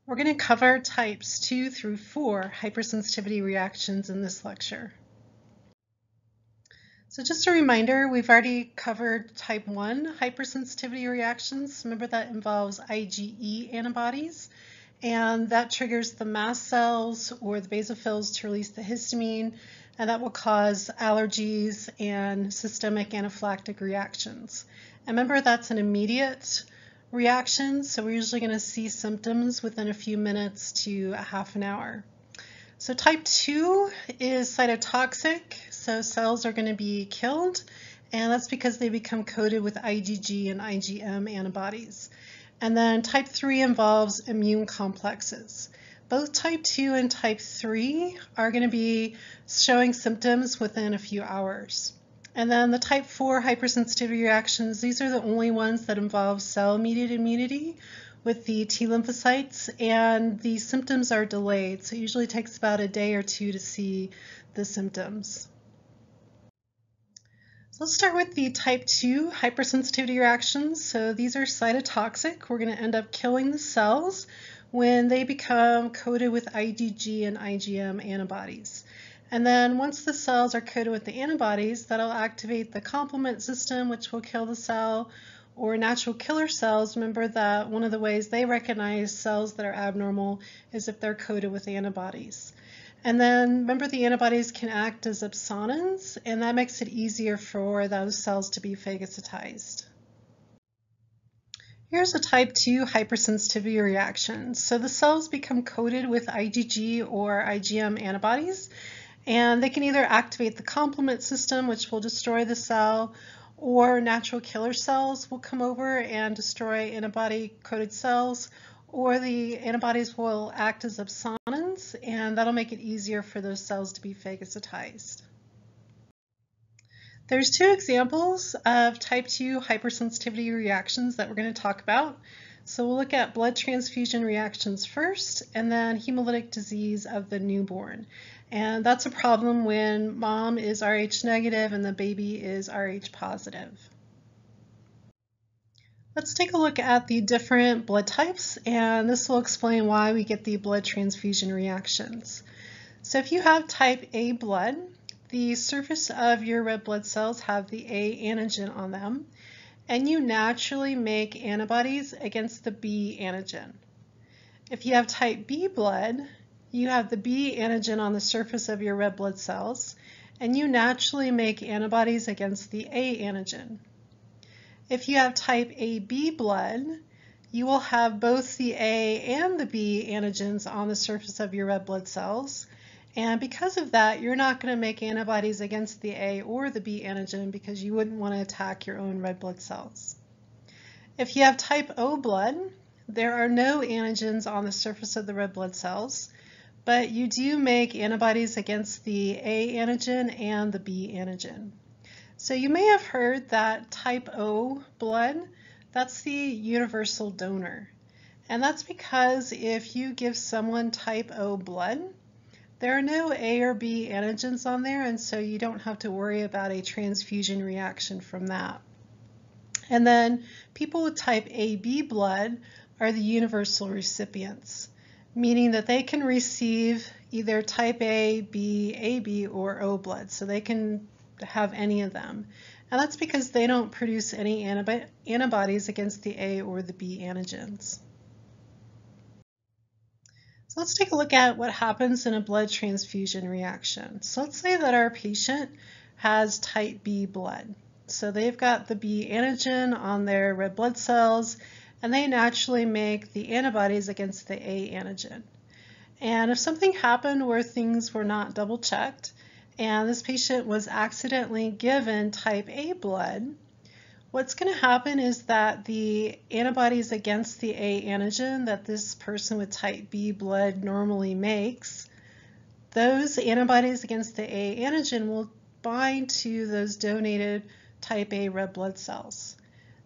We're going to cover types 2 through 4 hypersensitivity reactions in this lecture. So just a reminder, we've already covered type 1 hypersensitivity reactions. Remember that involves IgE antibodies, and that triggers the mast cells or the basophils to release the histamine, and that will cause allergies and systemic anaphylactic reactions. And remember, that's an immediate reaction, so we're usually going to see symptoms within a few minutes to a half an hour. So type 2 is cytotoxic, so cells are going to be killed, and that's because they become coated with IgG and IgM antibodies. And then type 3 involves immune complexes. Both type 2 and type 3 are going to be showing symptoms within a few hours. And then the type 4 hypersensitivity reactions, these are the only ones that involve cell-mediated immunity with the T lymphocytes, and the symptoms are delayed, so it usually takes about a day or two to see the symptoms. So let's start with the type 2 hypersensitivity reactions. So these are cytotoxic. We're going to end up killing the cells when they become coated with IgG and IgM antibodies. And then once the cells are coated with the antibodies, that'll activate the complement system, which will kill the cell, or natural killer cells. Remember that one of the ways they recognize cells that are abnormal is if they're coated with antibodies. And then remember, the antibodies can act as opsonins, and that makes it easier for those cells to be phagocytized. Here's a type 2 hypersensitivity reaction. So the cells become coated with IgG or IgM antibodies, and they can either activate the complement system, which will destroy the cell, or natural killer cells will come over and destroy antibody-coated cells, or the antibodies will act as opsonins, and that'll make it easier for those cells to be phagocytized. There's two examples of type 2 hypersensitivity reactions that we're going to talk about. So we'll look at blood transfusion reactions first, and then hemolytic disease of the newborn. And that's a problem when mom is Rh negative and the baby is Rh positive. Let's take a look at the different blood types, and this will explain why we get the blood transfusion reactions. So if you have type A blood, the surface of your red blood cells have the A antigen on them, and you naturally make antibodies against the B antigen. If you have type B blood, you have the B antigen on the surface of your red blood cells, and you naturally make antibodies against the A antigen. If you have type AB blood, you will have both the A and the B antigens on the surface of your red blood cells, and because of that, you're not going to make antibodies against the A or the B antigen because you wouldn't want to attack your own red blood cells. If you have type O blood, there are no antigens on the surface of the red blood cells, but you do make antibodies against the A antigen and the B antigen. So you may have heard that type O blood, that's the universal donor. And that's because if you give someone type O blood, there are no A or B antigens on there, and so you don't have to worry about a transfusion reaction from that. And then people with type AB blood are the universal recipients, meaning that they can receive either type A, B, AB, or O blood, so they can have any of them. And that's because they don't produce any antibodies against the A or the B antigens. So let's take a look at what happens in a blood transfusion reaction. So let's say that our patient has type B blood. So they've got the B antigen on their red blood cells, and they naturally make the antibodies against the A antigen. And if something happened where things were not double checked, and this patient was accidentally given type A blood, what's going to happen is that the antibodies against the A antigen that this person with type B blood normally makes, those antibodies against the A antigen will bind to those donated type A red blood cells.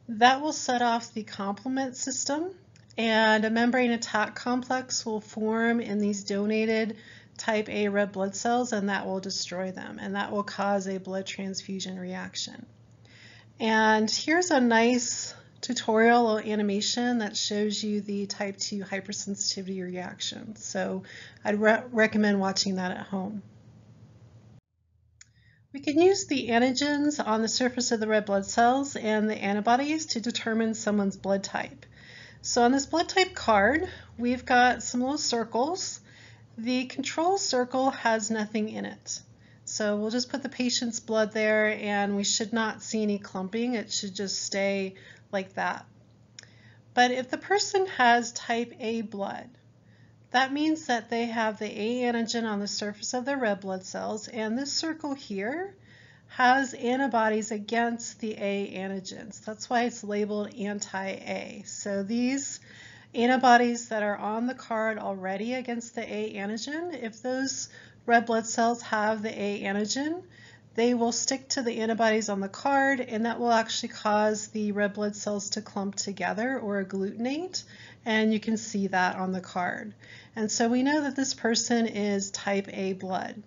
That will set off the complement system, and a membrane attack complex will form in these donated type A red blood cells, and that will destroy them, and that will cause a blood transfusion reaction. And here's a nice tutorial or animation that shows you the type 2 hypersensitivity reaction. So I'd recommend watching that at home. We can use the antigens on the surface of the red blood cells and the antibodies to determine someone's blood type. So on this blood type card, we've got some little circles. The control circle has nothing in it. So we'll just put the patient's blood there and we should not see any clumping. It should just stay like that. But if the person has type A blood, that means that they have the A antigen on the surface of their red blood cells, and this circle here has antibodies against the A antigens. That's why it's labeled anti-A. So these antibodies that are on the card already against the A antigen, if those red blood cells have the A antigen, they will stick to the antibodies on the card, and that will actually cause the red blood cells to clump together or agglutinate, and you can see that on the card. And so we know that this person is type A blood.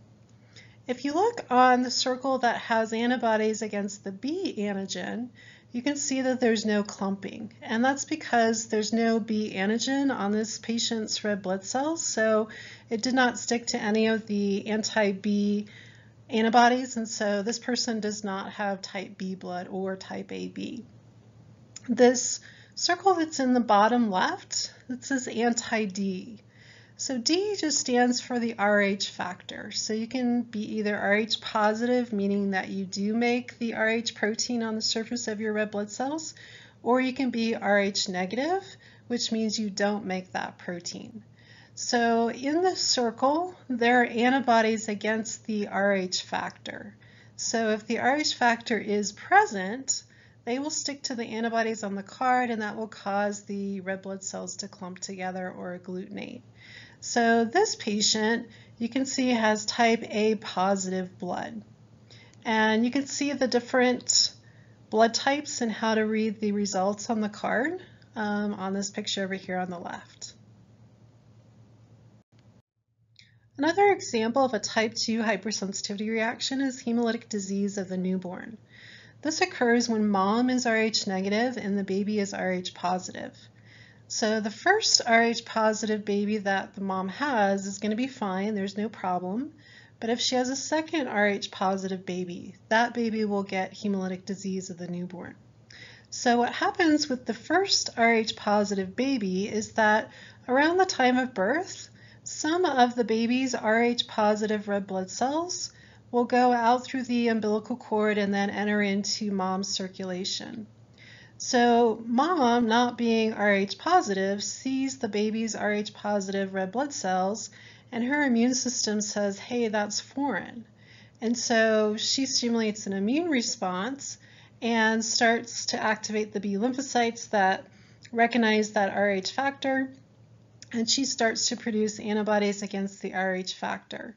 If you look on the circle that has antibodies against the B antigen, you can see that there's no clumping, and that's because there's no B antigen on this patient's red blood cells, so it did not stick to any of the anti-B antibodies, and so this person does not have type B blood or type AB. This circle that's in the bottom left, it says anti-D. So D just stands for the Rh factor. So you can be either Rh positive, meaning that you do make the Rh protein on the surface of your red blood cells, or you can be Rh negative, which means you don't make that protein. So in the circle, there are antibodies against the Rh factor. So if the Rh factor is present, they will stick to the antibodies on the card, and that will cause the red blood cells to clump together or agglutinate. So this patient, you can see, has type A positive blood. And you can see the different blood types and how to read the results on the card on this picture over here on the left. Another example of a type 2 hypersensitivity reaction is hemolytic disease of the newborn. This occurs when mom is Rh negative and the baby is Rh positive. So the first Rh positive baby that the mom has is going to be fine, there's no problem. But if she has a second Rh positive baby, that baby will get hemolytic disease of the newborn. So what happens with the first Rh positive baby is that around the time of birth, some of the baby's Rh positive red blood cells will go out through the umbilical cord and then enter into mom's circulation. So mom, not being Rh positive, sees the baby's Rh positive red blood cells, and her immune system says, hey, that's foreign. And so she stimulates an immune response and starts to activate the B lymphocytes that recognize that Rh factor, and she starts to produce antibodies against the Rh factor.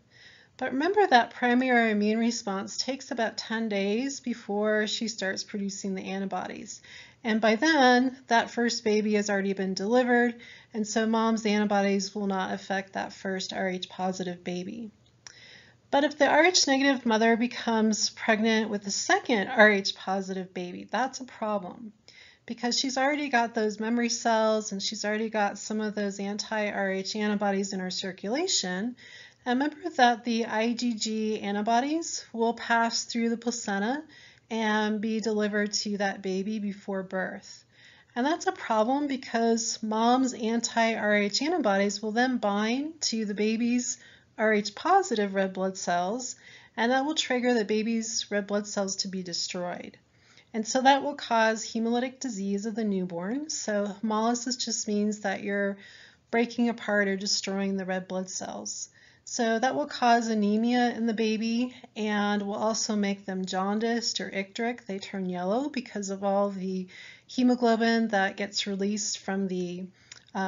But remember that primary immune response takes about 10 days before she starts producing the antibodies. And by then, that first baby has already been delivered, and so mom's antibodies will not affect that first Rh positive baby. But if the Rh negative mother becomes pregnant with the second Rh positive baby, that's a problem, because she's already got those memory cells and she's already got some of those anti-Rh antibodies in her circulation. And remember that the IgG antibodies will pass through the placenta and be delivered to that baby before birth. And that's a problem because mom's anti-Rh antibodies will then bind to the baby's Rh positive red blood cells, and that will trigger the baby's red blood cells to be destroyed. And so that will cause hemolytic disease of the newborn. So hemolysis just means that you're breaking apart or destroying the red blood cells. So that will cause anemia in the baby and will also make them jaundiced or icteric. They turn yellow because of all the hemoglobin that gets released from the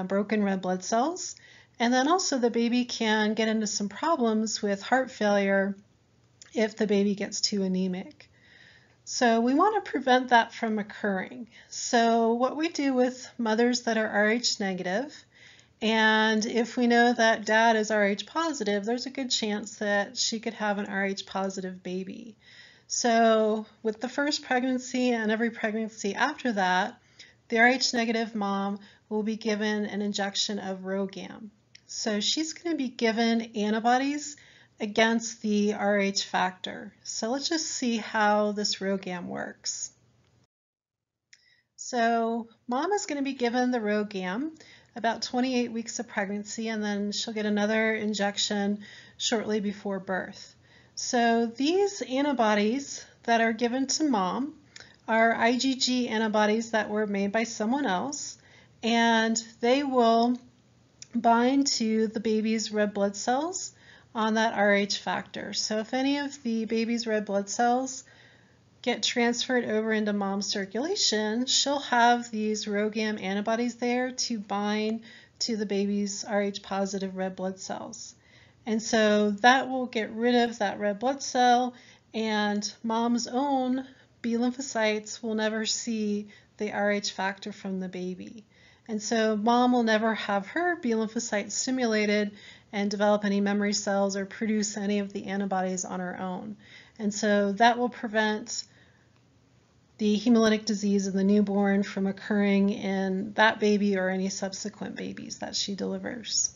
broken red blood cells. And then also the baby can get into some problems with heart failure if the baby gets too anemic. So we want to prevent that from occurring. So what we do with mothers that are Rh negative, and if we know that dad is Rh positive, there's a good chance that she could have an Rh positive baby. So with the first pregnancy and every pregnancy after that, the Rh negative mom will be given an injection of RhoGAM. So she's going to be given antibodies against the Rh factor. So let's just see how this RhoGAM works. So mom is going to be given the RhoGAM about 28 weeks of pregnancy, and then she'll get another injection shortly before birth. So these antibodies that are given to mom are IgG antibodies that were made by someone else, and they will bind to the baby's red blood cells on that Rh factor. So if any of the baby's red blood cells get transferred over into mom's circulation, she'll have these RhoGAM antibodies there to bind to the baby's Rh positive red blood cells. And so that will get rid of that red blood cell, and mom's own B lymphocytes will never see the Rh factor from the baby. And so mom will never have her B lymphocytes stimulated and develop any memory cells or produce any of the antibodies on her own. And so that will prevent the hemolytic disease in the newborn from occurring in that baby or any subsequent babies that she delivers.